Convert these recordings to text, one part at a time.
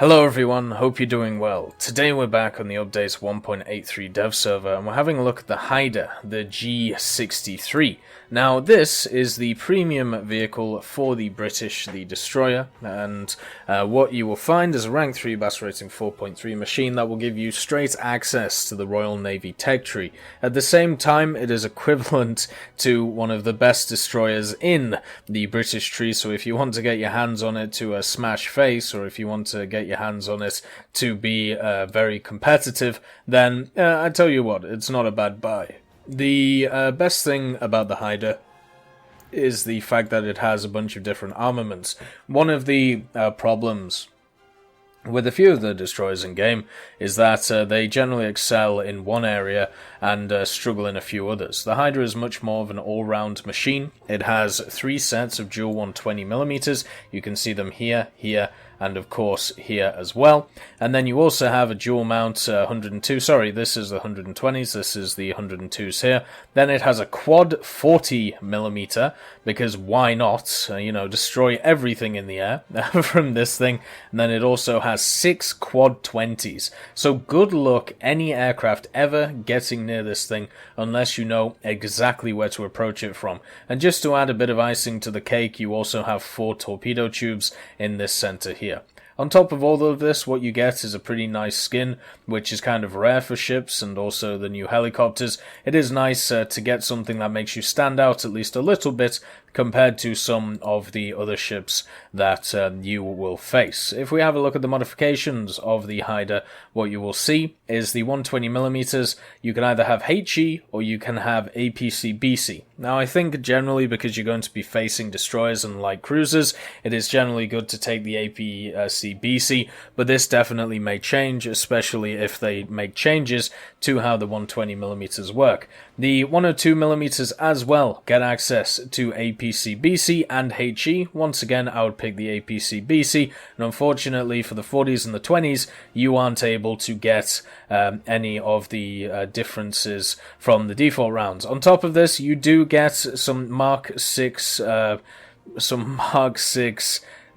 Hello everyone, hope you're doing well. Today we're back on the update 1.83 dev server and we're having a look at the Haida, the G63. Now this is the premium vehicle for the British, the destroyer, and what you will find is a rank 3 battle rating 4.3 machine that will give you straight access to the Royal Navy tech tree. At the same time, it is equivalent to one of the best destroyers in the British tree, so if you want to get your hands on it to smash face, or if you want to get your hands on it to be very competitive, then I tell you what, it's not a bad buy. The best thing about the Haida is the fact that it has a bunch of different armaments. One of the problems with a few of the destroyers in game is that they generally excel in one area and struggle in a few others. The Haida is much more of an all-round machine. It has 3 sets of dual 120mm. You can see them here, here, and of course here as well. And then you also have a dual mount 102, sorry, this is the 120s, this is the 102s here. Then it has a quad 40mm, because why not, destroy everything in the air from this thing. And then it also has 6 quad 20s. So good luck any aircraft ever getting near this thing unless you know exactly where to approach it from. And just to add a bit of icing to the cake, you also have 4 torpedo tubes in this center here. On top of all of this, what you get is a pretty nice skin, which is kind of rare for ships and also the new helicopters. It is nice to get something that makes you stand out at least a little bit compared to some of the other ships that you will face. If we have a look at the modifications of the Haida, what you will see is the 120mm, you can either have HE or you can have APC-BC. Now I think generally because you're going to be facing destroyers and light cruisers, it is generally good to take the APC-BC, but this definitely may change, especially if they make changes to how the 120mm work. The 102mm as well get access to APC-BC and HE. Once again, I would pick the APC-BC, and unfortunately for the 40s and the 20s, you aren't able to get any of the differences from the default rounds. On top of this, you do get some Mark 6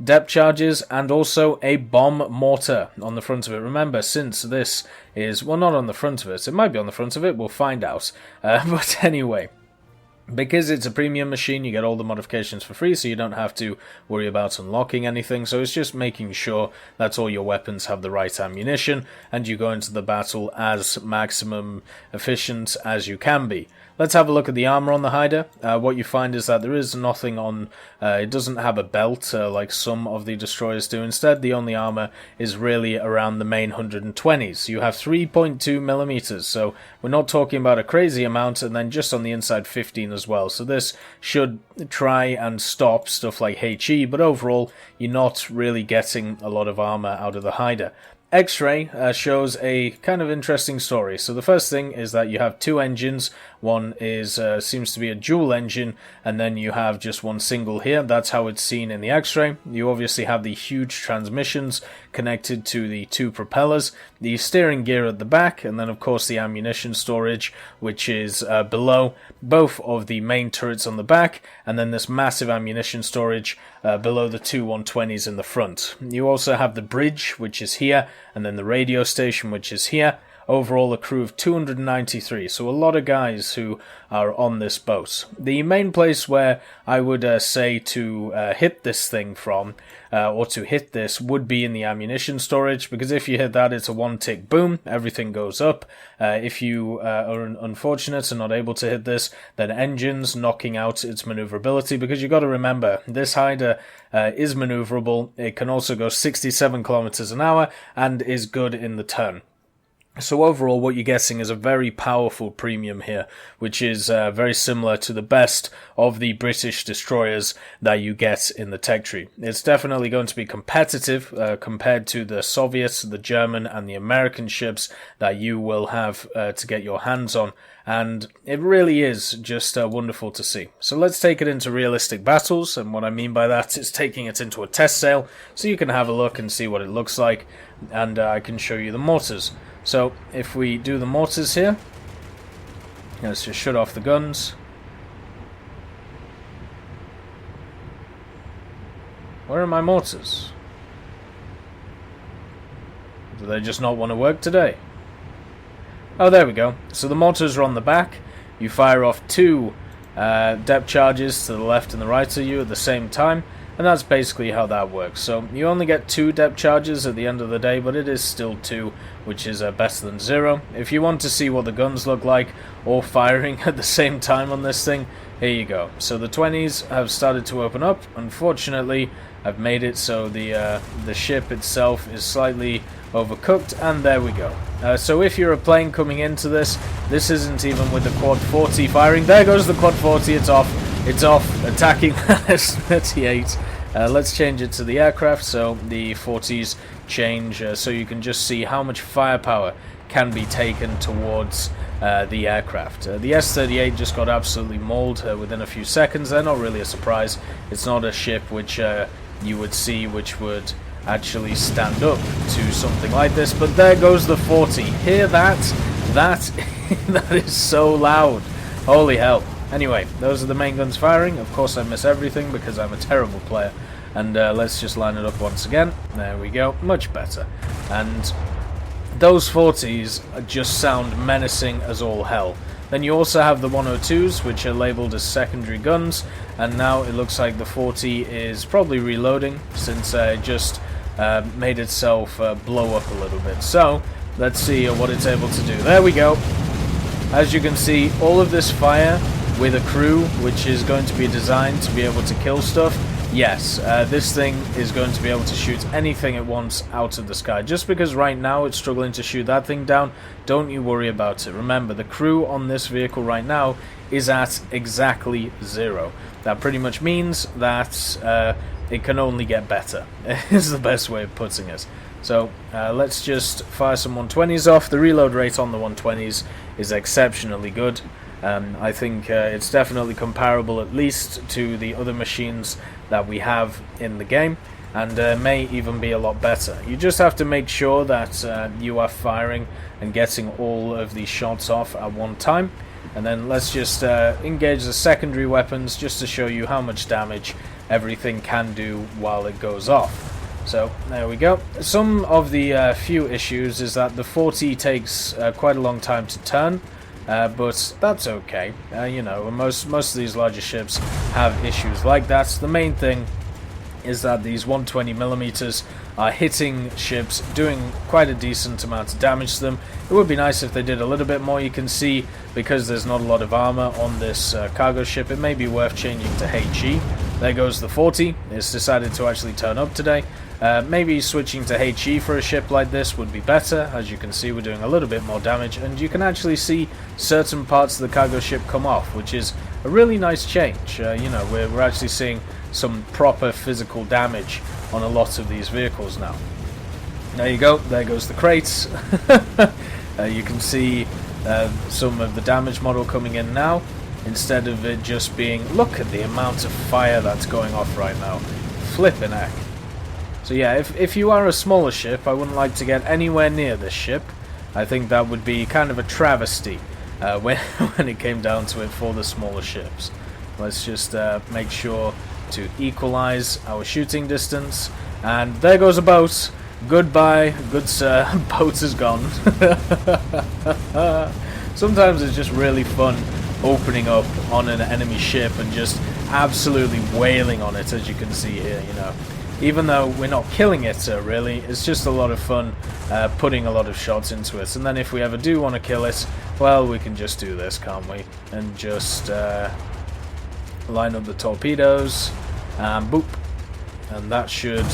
depth charges and also a bomb mortar on the front of it. Remember, since this is, well, not on the front of it, it might be on the front of it, we'll find out. But anyway, because it's a premium machine, you get all the modifications for free, so you don't have to worry about unlocking anything. So it's just making sure that all your weapons have the right ammunition and you go into the battle as maximum efficient as you can be. Let's have a look at the armor on the Haida. What you find is that there is nothing on, it doesn't have a belt like some of the destroyers do. Instead, the only armor is really around the main 120s. You have 3.2mm, so we're not talking about a crazy amount, and then just on the inside 15 as well. So this should try and stop stuff like HE, but overall, you're not really getting a lot of armor out of the Haida. X-Ray shows a kind of interesting story. So the first thing is that you have 2 engines. One is seems to be a dual engine, and then you have just one single here. That's how it's seen in the X-Ray. You obviously have the huge transmissions connected to the 2 propellers, the steering gear at the back, and then of course the ammunition storage, which is below both of the main turrets on the back, and then this massive ammunition storage below the 2 120s in the front. You also have the bridge, which is here, and then the radio station, which is here. Overall, a crew of 293, so a lot of guys who are on this boat. The main place where I would say to hit this thing from, or to hit this, would be in the ammunition storage, because if you hit that, it's a one-tick boom, everything goes up. If you are unfortunate and not able to hit this, then engines, knocking out its maneuverability, because you've got to remember, this Haida is maneuverable. It can also go 67 kilometers an hour, and is good in the turn. So overall, what you're getting is a very powerful premium here, which is very similar to the best of the British destroyers that you get in the tech tree. It's definitely going to be competitive compared to the Soviet, the German, and the American ships that you will have to get your hands on. And it really is just wonderful to see. So let's take it into realistic battles, and what I mean by that is taking it into a test sail, so you can have a look and see what it looks like, and I can show you the mortars. So if we do the mortars here, let's just shut off the guns. Where are my mortars? Do they just not want to work today? Oh, there we go. So the mortars are on the back. You fire off 2 depth charges to the left and the right of you at the same time, and that's basically how that works. So you only get 2 depth charges at the end of the day, but it is still 2, which is better than 0. If you want to see what the guns look like, all firing at the same time on this thing, here you go. So the 20s have started to open up. Unfortunately, I've made it so the ship itself is slightly overcooked, and there we go. So if you're a plane coming into this isn't even with the quad 40 firing. There goes the quad 40, it's off, attacking S-38. Let's change it to the aircraft, so the 40s change, so you can just see how much firepower can be taken towards the aircraft. The S-38 just got absolutely mauled within a few seconds. They're not really a surprise. It's not a ship which you would see which would actually stand up to something like this, but there goes the 40. Hear that? That is so loud. Holy hell. Anyway, those are the main guns firing. Of course I miss everything because I'm a terrible player. And let's just line it up once again. There we go. Much better. And those 40s just sound menacing as all hell. Then you also have the 102s, which are labelled as secondary guns, and now it looks like the 40 is probably reloading, since it just made itself blow up a little bit. So, let's see what it's able to do. There we go. As you can see, all of this fire with a crew, which is going to be designed to be able to kill stuff, yes, this thing is going to be able to shoot anything it wants out of the sky. Just because right now it's struggling to shoot that thing down, don't you worry about it. Remember, the crew on this vehicle right now is at exactly 0. That pretty much means that it can only get better, is the best way of putting it. So let's just fire some 120s off. The reload rate on the 120s is exceptionally good. I think it's definitely comparable at least to the other machines that we have in the game, and may even be a lot better. You just have to make sure that you are firing and getting all of these shots off at one time. And then let's just engage the secondary weapons just to show you how much damage everything can do while it goes off. So there we go. Some of the few issues is that the 40 takes quite a long time to turn. But that's okay. You know, most of these larger ships have issues like that. The main thing is that these 120mm are hitting ships, doing quite a decent amount of damage to them. It would be nice if they did a little bit more. You can see, because there's not a lot of armor on this cargo ship, it may be worth changing to HE. There goes the 40. It's decided to actually turn up today. Maybe switching to HE for a ship like this would be better. As you can see, we're doing a little bit more damage, and you can actually see certain parts of the cargo ship come off, which is a really nice change. You know, we're actually seeing some proper physical damage on a lot of these vehicles now. There you go, there goes the crates. You can see some of the damage model coming in now, instead of it just being, look at the amount of fire that's going off right now. Flippin' heck. So yeah, if you are a smaller ship, I wouldn't like to get anywhere near this ship. I think that would be kind of a travesty when it came down to it for the smaller ships. Let's just make sure to equalize our shooting distance. And there goes a boat. Goodbye, good sir. Boat is gone. Sometimes it's just really fun opening up on an enemy ship and just absolutely wailing on it, as you can see here, you know. Even though we're not killing it, really, it's just a lot of fun putting a lot of shots into it. And then if we ever do want to kill it, well, we can just do this, can't we? And just line up the torpedoes, and boop. And that should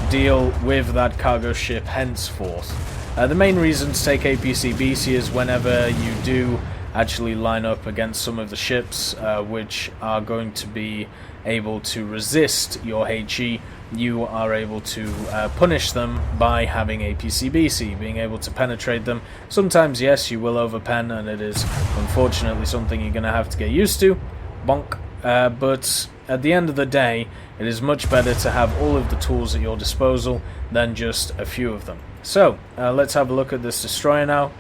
deal with that cargo ship henceforth. The main reason to take APC-BC is whenever you do actually line up against some of the ships which are going to be able to resist your HE, you are able to punish them by having APC-BC, being able to penetrate them. Sometimes, yes, you will overpen, and it is unfortunately something you're going to have to get used to. Bonk. But at the end of the day, it is much better to have all of the tools at your disposal than just a few of them. So, let's have a look at this destroyer now.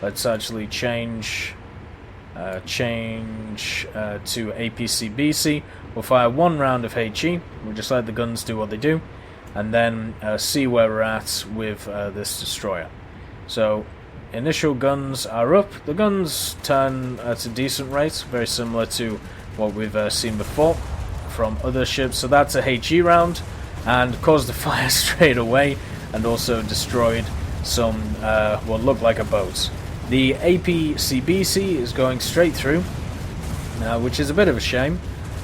Let's actually change to APC-BC. We'll fire one round of HE. We'll just let the guns do what they do, and then see where we're at with this destroyer. So initial guns are up. The guns turn at a decent rate, very similar to what we've seen before from other ships. So that's a HE round, and caused a fire straight away, and also destroyed some what looked like a boat. The APCBC is going straight through, which is a bit of a shame.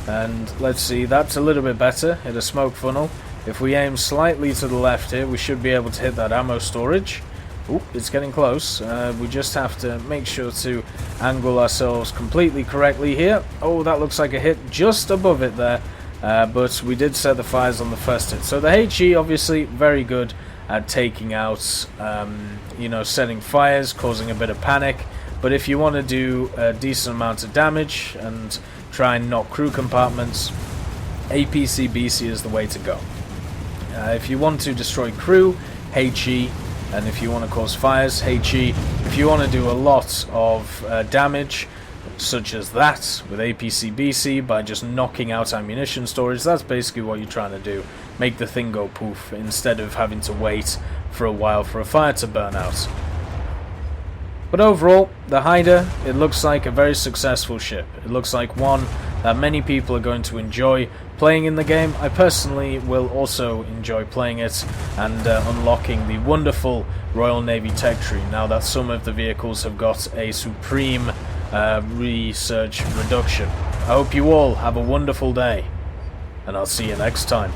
And let's see, that's a little bit better. Hit a smoke funnel. If we aim slightly to the left here, we should be able to hit that ammo storage. Ooh, it's getting close. We just have to make sure to angle ourselves completely correctly here. Oh, that looks like a hit just above it there. But we did set the fires on the first hit. So the HE obviously very good at taking out, you know, setting fires, causing a bit of panic. But if you want to do a decent amount of damage and try and knock crew compartments, APCBC is the way to go. If you want to destroy crew, HE, and if you want to cause fires, HE. If you want to do a lot of damage, such as that, with APCBC, by just knocking out ammunition storage, that's basically what you're trying to do. Make the thing go poof, instead of having to wait for a while for a fire to burn out. But overall, the Haida, it looks like a very successful ship. It looks like one that many people are going to enjoy playing in the game. I personally will also enjoy playing it and unlocking the wonderful Royal Navy tech tree, now that some of the vehicles have got a supreme research reduction. I hope you all have a wonderful day, and I'll see you next time.